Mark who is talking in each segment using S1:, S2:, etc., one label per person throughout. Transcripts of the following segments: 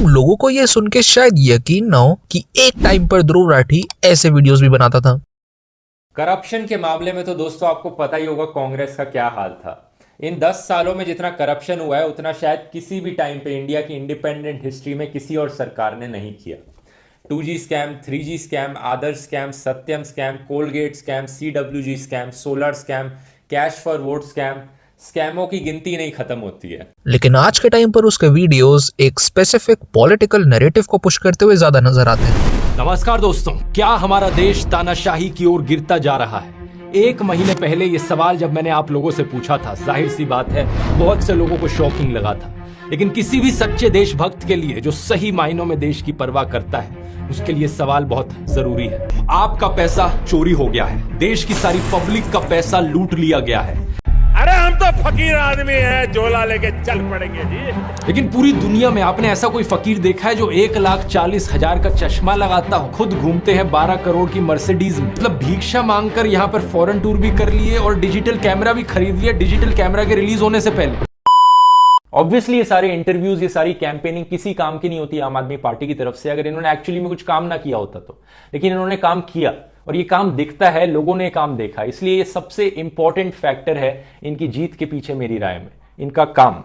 S1: अब लोगों को ये सुन के शायद यकीन ना हो कि एक टाइम पर ध्रुव राठी ऐसे वीडियोस भी बनाता था।
S2: करप्शन के मामले में तो दोस्तों आपको पता ही होगा कांग्रेस का क्या हाल था। इन 10 सालों में जितना करप्शन हुआ है उतना शायद किसी भी टाइम पे इंडिया की इंडिपेंडेंट हिस्ट्री में किसी और सरकार ने नहीं किया। 2G scam, 3G scam, Adarsh scam, Satyam scam, Coalgate scam, CWG scam, solar scam, cash for vote scam, स्कैमों की गिनती नहीं खत्म होती है।
S1: लेकिन आज के टाइम पर उसके वीडियोस एक स्पेसिफिक पॉलिटिकल नैरेटिव को पुश करते हुए ज्यादा नजर आते हैं।
S3: नमस्कार दोस्तों, क्या हमारा देश तानाशाही की ओर गिरता जा रहा है? एक महीने पहले ये सवाल जब मैंने आप लोगों से पूछा था, जाहिर सी बात है बहुत से लोगों को शॉकिंग लगा था। लेकिन किसी भी सच्चे देशभक्त के लिए जो सही मायनों में देश की परवाह करता है, उसके लिए सवाल बहुत जरूरी है। आपका पैसा चोरी हो गया है, देश की सारी पब्लिक का पैसा लूट लिया गया है।
S4: अरे हम तो फकीर आदमी हैं, झोला लेके चल पड़ेंगे जी।
S3: लेकिन पूरी दुनिया में आपने ऐसा कोई फकीर देखा है जो 1,40,000 का चश्मा लगाता हो, खुद घूमते हैं 12 करोड़ की मर्सिडीज में, मतलब भिक्षा मांगकर यहाँ पर फॉरेन टूर भी कर लिए और डिजिटल कैमरा भी खरीद लिया डिजिटल कैमरा के रिलीज होने से पहले। ऑब्वियसली ये सारे इंटरव्यूज, ये सारी कैंपेनिंग किसी काम की नहीं होती आम आदमी पार्टी की तरफ से, अगर इन्होंने एक्चुअली में कुछ काम ना किया होता तो। लेकिन इन्होंने काम किया और ये काम दिखता है, लोगों ने काम देखा, इसलिए ये सबसे इंपॉर्टेंट फैक्टर है इनकी जीत के पीछे मेरी राय में। इनका काम,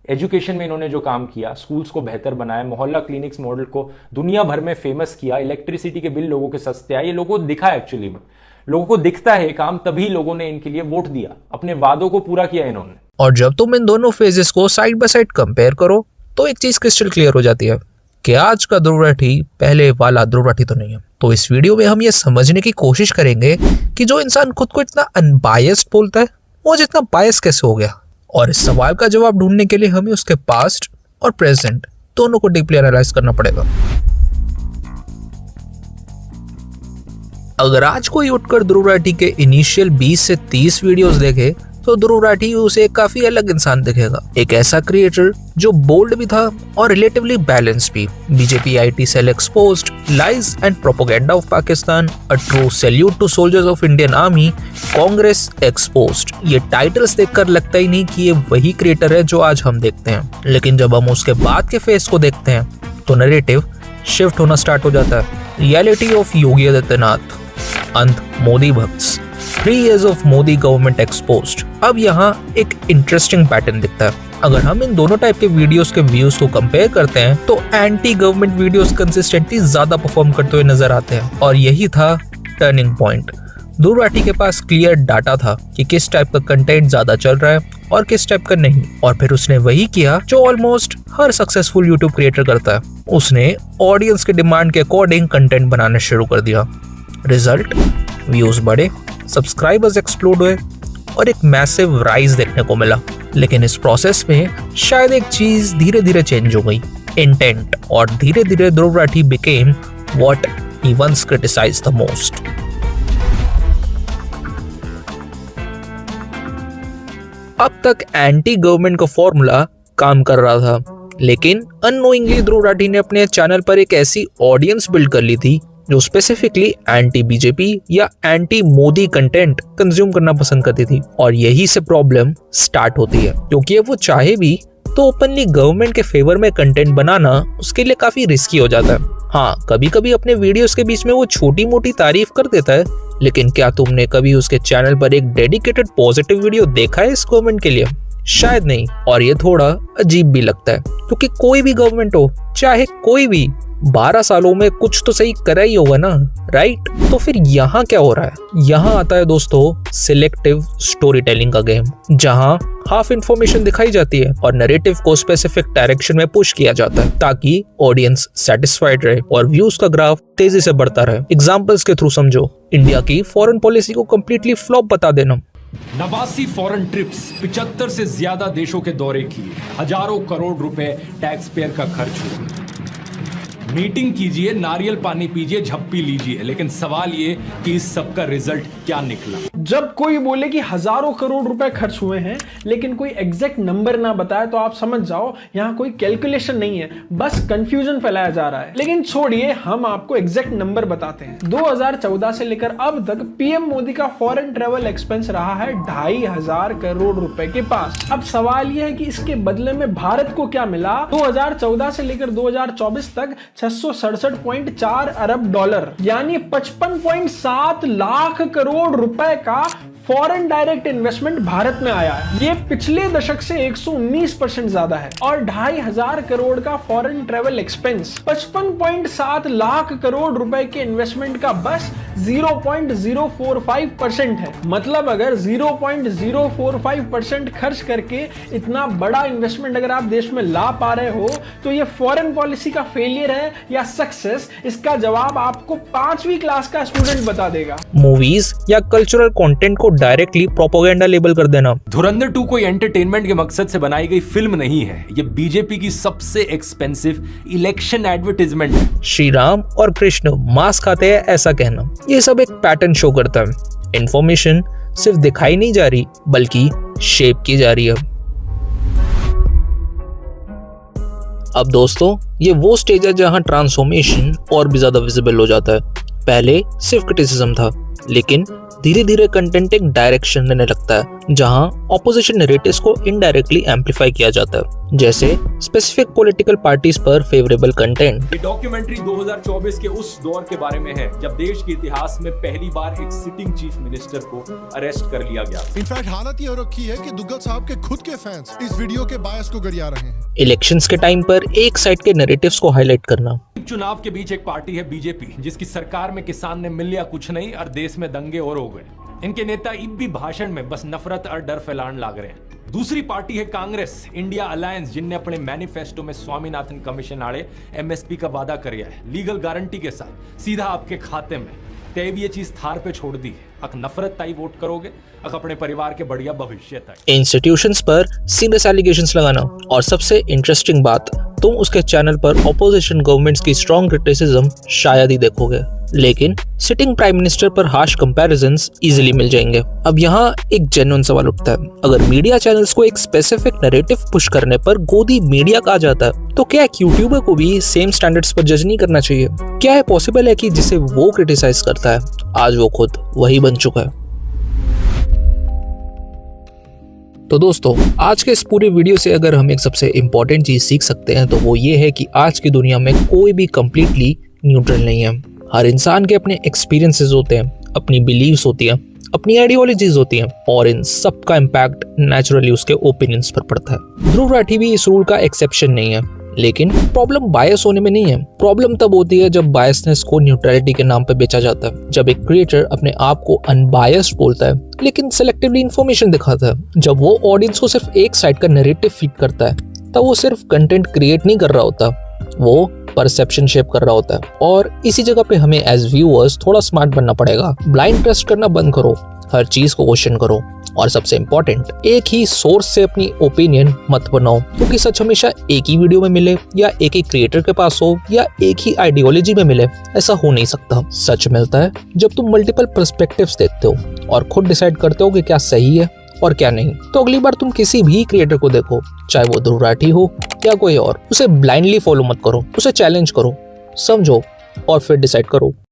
S3: एजुकेशन में इन्होंने जो काम किया, स्कूल्स को बेहतर बनाया, मोहल्ला क्लिनिक्स मॉडल को दुनिया भर में फेमस किया, इलेक्ट्रिसिटी के बिल लोगों के सस्ते आए, ये लोगों को दिखा एक्चुअली में, लोगों को दिखता है काम, तभी लोगों ने इनके लिए वोट दिया, अपने वादों को पूरा किया इन्होंने।
S1: और जब तुम इन दोनों फेजेस को साइड बाय साइड कंपेयर करो तो एक चीज क्रिस्टल क्लियर हो जाती है कि आज का ध्रुव राठी पहले वाला ध्रुव राठी तो नहीं है। तो इस वीडियो में हम ये समझने की कोशिश करेंगे कि जो इंसान खुद को इतना अनबायस्ड बोलता है वो जितना बायस कैसे हो गया, और इस सवाल का जवाब ढूंढने के लिए हमें उसके पास्ट और प्रेजेंट दोनों को डीपली एनालाइज करना पड़ेगा। अगर आज कोई उठकर ध्रुव राठी के इनिशियल 20 से 30 वीडियोस देखे तो ध्रुव राठी उसे काफी अलग इंसान दिखेगा। एक ऐसा क्रिएटर जो बोल्ड भी था और रिलेटिवली बैलेंस भी। BJP IT cell exposed, lies and propaganda of Pakistan, a true salute to soldiers of Indian army, Congress exposed. ये टाइटल्स देखकर लगता ही नहीं कि ये वही क्रिएटर है जो आज हम देखते हैं। लेकिन जब हम उसके बाद के फेस को देखते हैं तो नैरेटिव शिफ्ट होना स्टार्ट हो जाता है। Reality of Yogi Adityanath, and Modi भक्ट्स, 3 years of Modi government exposed. अब यहाँ एक इंटरेस्टिंग पैटर्न दिखता है। अगर हम इन दोनों टाइप के वीडियोस के व्यूज को कंपेयर करते हैं तो एंटी गवर्नमेंट वीडियोस कंसिस्टेंटली ज्यादा परफॉर्म करते हुए नजर आते हैं, और यही था टर्निंग पॉइंट। ध्रुव राठी के पास क्लियर डाटा था कि किस टाइप का कंटेंट ज्यादा चल रहा है और किस टाइप का नहीं, और फिर उसने वही किया जो ऑलमोस्ट हर सक्सेसफुल यूट्यूब क्रिएटर करता है। उसने ऑडियंस के डिमांड के अकॉर्डिंग कंटेंट बनाना शुरू कर दिया। रिजल्ट, व्यूज बढ़े, सब्सक्राइबर्स एक्सप्लोड हुए और एक मैसिव राइज देखने को मिला। लेकिन इस प्रोसेस में शायद एक चीज धीरे धीरे चेंज हो गई, इंटेंट, और धीरे धीरे Dhruv Rathee became what he once criticised the most. अब तक एंटी गवर्नमेंट का फॉर्मूला काम कर रहा था, लेकिन अननोइंगली ध्रुव राठी ने अपने चैनल पर एक ऐसी ऑडियंस बिल्ड कर ली थी जो स्पेसिफिकली एंटी बीजेपी या एंटी मोदी कंटेंट कंज्यूम करना पसंद करती थी। और यही से प्रॉब्लम स्टार्ट होती है, क्योंकि वो चाहे भी तो ओपनली गवर्नमेंट के फेवर में कंटेंट बनाना उसके लिए काफी रिस्की हो जाता है। हाँ, कभी कभी अपने वीडियोस के बीच में वो छोटी मोटी तारीफ कर देता है, लेकिन क्या तुमने कभी उसके चैनल पर एक डेडिकेटेड पॉजिटिव वीडियो देखा है इस गवर्नमेंट के लिए? शायद नहीं। और ये थोड़ा अजीब भी लगता है, क्योंकि कोई भी गवर्नमेंट हो, चाहे कोई भी, 12 सालों में कुछ तो सही करा ही होगा ना, राइट? तो फिर यहाँ क्या हो रहा है? यहाँ आता है दोस्तों सिलेक्टिव स्टोरी टेलिंग का गेम, जहाँ हाफ इंफॉर्मेशन दिखाई जाती है और नैरेटिव को स्पेसिफिक डायरेक्शन में पुश किया जाता है ताकि ऑडियंस सेटिस्फाइड रहे और व्यूज का ग्राफ तेजी से बढ़ता रहे। एग्जाम्पल्स के थ्रू समझो, इंडिया की फॉरेन पॉलिसी को कम्प्लीटली फ्लॉप बता देना।
S3: 89 फॉरेन ट्रिप्स, 75 से ज्यादा देशों के दौरे किए, हजारों करोड़ रुपए टैक्स पेयर का खर्च हुआ। मीटिंग कीजिए, नारियल पानी पीजिए, झप्पी लीजिए, लेकिन सवाल ये कि इस सब का रिजल्ट क्या निकला।
S5: जब कोई बोले कि हजारों करोड़ रुपए खर्च हुए हैं लेकिन कोई एग्जैक्ट नंबर ना बताए तो आप समझ जाओ यहां कोई कैलकुलेशन नहीं है, बस कंफ्यूजन फैलाया जा रहा है। लेकिन छोड़िए, हम आपको एग्जैक्ट नंबर बताते हैं। 2014 से लेकर अब तक पीएम मोदी का फॉरेन ट्रेवल एक्सपेंस रहा है 2500 करोड़ रुपए के पास। अब सवाल यह है कि इसके बदले में भारत को क्या मिला। 2014 से लेकर 2024 तक 667.4 अरब डॉलर यानी 55.7 लाख करोड़ रुपए का फॉरेन डायरेक्ट इन्वेस्टमेंट भारत में आया है। ये पिछले दशक से 119% ज्यादा है। और 2500 करोड़ का foreign travel expense 55.7 lakh crore रुपए के इन्वेस्टमेंट का बस 0.045% है। मतलब अगर 0.045% खर्च करके इतना बड़ा इन्वेस्टमेंट अगर आप देश में ला पा रहे हो तो ये फॉरेन पॉलिसी का फेलियर है या सक्सेस, इसका जवाब आपको 5वीं क्लास का स्टूडेंट बता देगा।
S1: मूवीज या कल्चरल कंटेंट को डायरेक्टली प्रोपेगेंडा लेबल कर देना।
S3: धुरंधर 2 कोई एंटरटेनमेंट के मकसद से बनाई गई फिल्म नहीं है, ये बीजेपी की सबसे एक्सपेंसिव इलेक्शन एडवर्टाइजमेंट है।
S1: श्री राम और कृष्ण मांस खाते हैं ऐसा कहना, ये सब एक पैटर्न शो करता है। इंफॉर्मेशन सिर्फ दिखाई नहीं जा रही बल्कि शेप की जा रही है। अब दोस्तों, ये वो स्टेज है जहां ट्रांसफॉर्मेशन और भी ज्यादा विजिबल हो जाता है। पहले सिर्फ क्रिटिसिज्म था, लेकिन धीरे धीरे कंटेंट एक डायरेक्शन लेने लगता है जहां ऑपोजिशन नैरेटिव्स को इनडायरेक्टली एम्पलीफाई किया जाता है, जैसे स्पेसिफिक पॉलिटिकल पार्टीज पर फेवरेबल कंटेंट।
S3: ये डॉक्यूमेंट्री 2024 के उस दौर के बारे में है जब देश के इतिहास में पहली बार एक सिटिंग चीफ मिनिस्टर को अरेस्ट कर लिया गया।
S6: इनफैक्ट हालत ये हो रखी है कि दुग्गल साहब के खुद के फैंस इस वीडियो के बायस को गरिया रहे हैं।
S1: इलेक्शंस के टाइम पर एक साइड के नैरेटिव्स को हाईलाइट करना।
S3: चुनाव के बीच एक पार्टी है बीजेपी, जिसकी सरकार में किसान ने मिल लिया कुछ नहीं और देश में दंगे और हो गए। इनके नेता इब भी भाषण में बस नफरत और डर फैलाने लग रहे हैं। दूसरी पार्टी है कांग्रेस इंडिया अलायंस, जिनने अपने मैनिफेस्टो में स्वामीनाथन कमीशन आड़े एमएसपी का वादा किया है, लीगल गारंटी के साथ सीधा आपके खाते में। तय भी ये चीज थार पे छोड़ दी है। अक नफरत ताई वोट करोगे, अक अपने परिवार के बढ़िया भविष्य ताई।
S1: इंस्टीट्यूशंस पर सीरियस एलिगेशंस लगाना, और सबसे इंटरेस्टिंग बात, तुम उसके चैनल पर ऑपोजिशन गवर्नमेंट्स की स्ट्रॉन्ग क्रिटिसिज्म शायद ही देखोगे, लेकिन सिटिंग प्राइम मिनिस्टर पर हार्श कंपैरिजंस इजीली मिल जाएंगे। अब यहाँ एक जेन्युइन सवाल उठता है, अगर मीडिया चैनल्स को एक स्पेसिफिक नैरेटिव पुश करने पर गोदी मीडिया कहा जाता है, तो क्या एक यूट्यूबर को भी सेम स्टैंडर्ड्स पर जज नहीं करना चाहिए? क्या है पॉसिबल है कि जिसे वो क्रिटिसाइज करता है आज वो खुद वही बन चुका है? तो दोस्तों, आज के इस पूरे वीडियो से अगर हम एक सबसे इंपॉर्टेंट चीज सीख सकते हैं तो वो ये है कि आज की दुनिया में कोई भी कंप्लीटली न्यूट्रल नहीं है। हर इंसान के अपने एक्सपीरियंसेस होते हैं, अपनी बिलीव्स होती हैं, अपनी आइडियोलॉजीज होती हैं, और इन सब का इम्पैक्ट नेचुरली उसके ओपिनियंस पर पड़ता है। ध्रुव राठी भी इस रूल का एक्सेप्शन नहीं है। लेकिन प्रॉब्लम बायस होने में नहीं है, प्रॉब्लम तब होती है जब बायसनेस को न्यूट्रलिटी के नाम पे बेचा जाता है। जब एक क्रिएटर अपने आप को अनबायस्ड बोलता है लेकिन सेलेक्टिवली इंफॉर्मेशन दिखाता है, जब वो ऑडियंस को सिर्फ एक साइड का नैरेटिव फीड करता है, तब वो सिर्फ कंटेंट क्रिएट नहीं कर रहा होता, वो परसेप्शन शेप कर रहा होता है। और इसी जगह पे हमें एज व्यूअर्स थोड़ा स्मार्ट बनना पड़ेगा। ब्लाइंड ट्रस्ट करना बंद करो, हर चीज को क्वेश्चन करो, और सबसे इंपॉर्टेंट, एक ही सोर्स से अपनी ओपिनियन मत बनाओ, क्योंकि सच हमेशा एक ही वीडियो में मिले या एक ही क्रिएटर के पास हो या एक ही आइडियोलॉजी में मिले, ऐसा हो नहीं सकता। सच मिलता है जब तुम मल्टीपल पर्सपेक्टिव्स देखते हो और खुद डिसाइड करते हो कि क्या सही है और क्या नहीं। तो अगली बार तुम किसी भी क्रिएटर को देखो, चाहे वो ध्रुव राठी हो या कोई और, उसे ब्लाइंडली फॉलो मत करो, उसे चैलेंज करो, समझो और फिर डिसाइड करो।